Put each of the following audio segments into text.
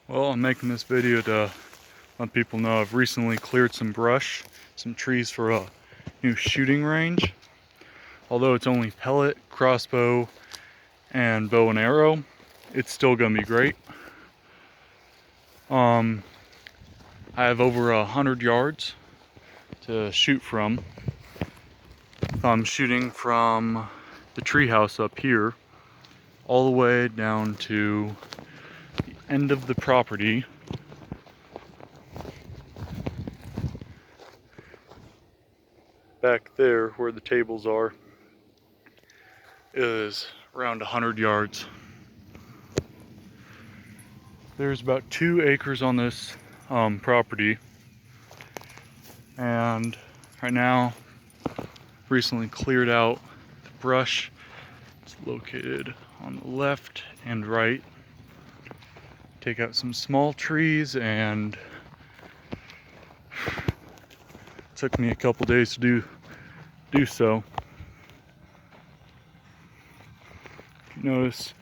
Well, I'm making this video to let people know I've recently cleared some brush, some trees for a new shooting range. Although it's only pellet, crossbow, and bow and arrow, it's still gonna be great. I have over 100 yards to shoot from. I'm shooting from the treehouse up here all the way down to the end of the property. Back there where the tables are is around 100 yards. There's about 2 acres on this property, and right now recently cleared out the brush. It's located on the left and right. Take out some small trees, and it took me a couple days to do so. You notice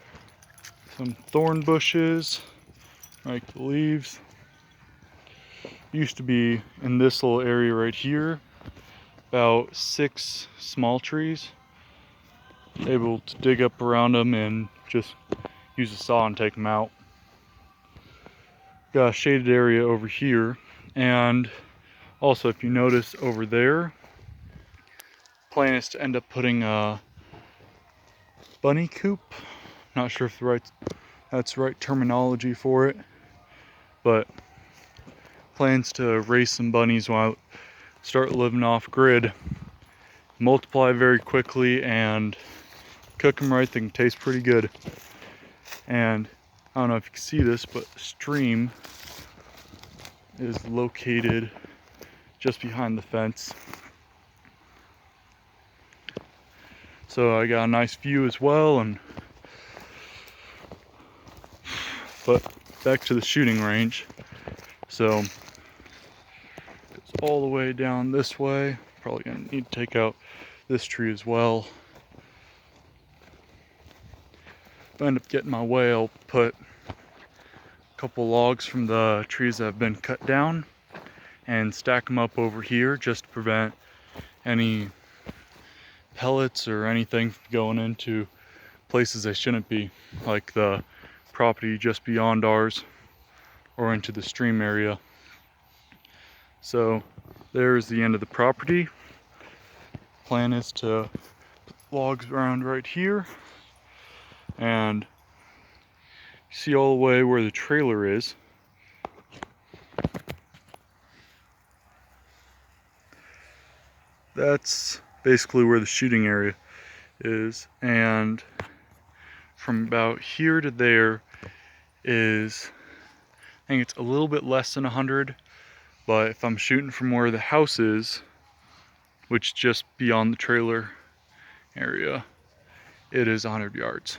some thorn bushes, like the leaves. Used to be in this little area right here, about 6 small trees. Able to dig up around them and just use a saw and take them out. Got a shaded area over here, and also if you notice over there, plan is to end up putting a bunny coop. Not sure if that's the right terminology for it, but plans to raise some bunnies while I start living off grid. Multiply very quickly and cook them right, they can taste pretty good. And I don't know if you can see this, but the stream is located just behind the fence. So I got a nice view as well. But back to the shooting range. So it's all the way down this way. Probably gonna need to take out this tree as well. If I end up getting my way, I'll put a couple logs from the trees that have been cut down and stack them up over here just to prevent any pellets or anything going into places they shouldn't be, like the property just beyond ours or into the stream area. So there's the end of the property. Plan is to put logs around right here, and you see all the way where the trailer is. That's basically where the shooting area is, and from about here to there is, I think it's a little bit less than 100, but if I'm shooting from where the house is, which is just beyond the trailer area, it is 100 yards.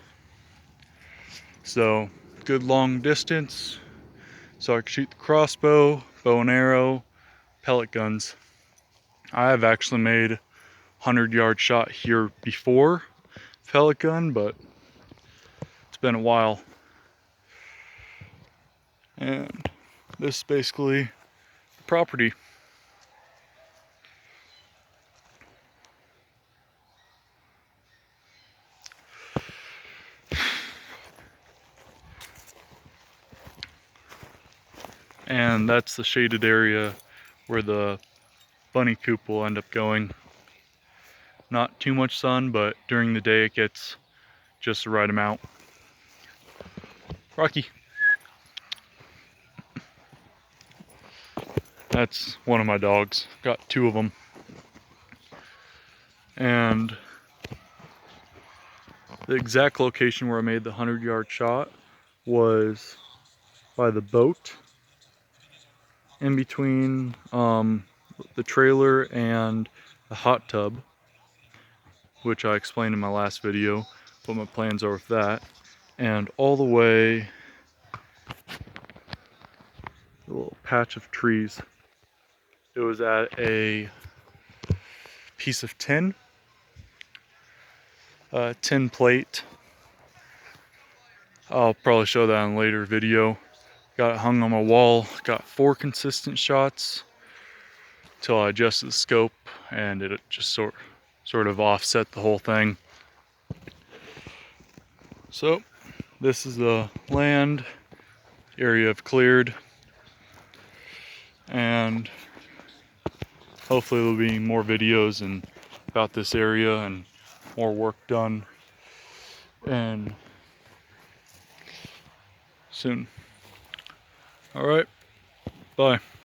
So good long distance, so I can shoot the crossbow, bow and arrow, pellet guns. I have actually made 100-yard shot here before, pellet gun, but it's been a while. And this is basically the property. And that's the shaded area where the bunny coop will end up going. Not too much sun, but during the day it gets just the right amount. Rocky. That's one of my dogs. Got 2 of them. And the exact location where I made the 100-yard shot was by the boat, in between the trailer and the hot tub, which I explained in my last video what my plans are with that, and all the way a little patch of trees. It was at a piece of tin plate. I'll probably show that in a later video. Got it hung on my wall. Got 4 consistent shots till I adjusted the scope, and it just sort of offset the whole thing. So this is the land area I've cleared, and hopefully there'll be more videos and about this area and more work done and soon. All right, bye.